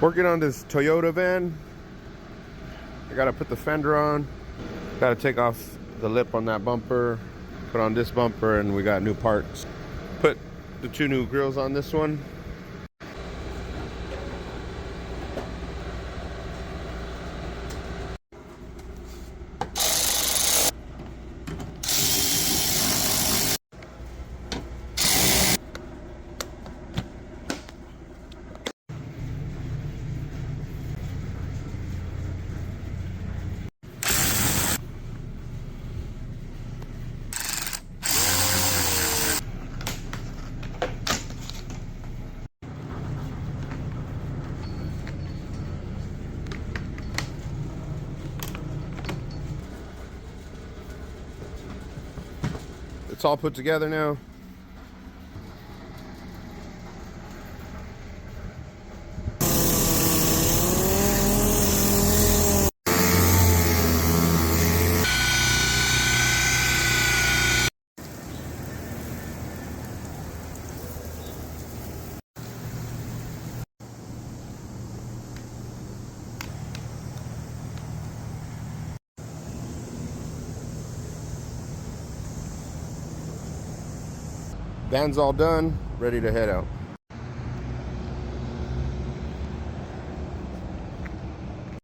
Working on this Toyota van. I gotta put the fender on. Gotta take off the lip on that bumper, put on this bumper, and we got new parts. Put the 2 new grills on this one. It's all put together now. Van's all done, ready to head out.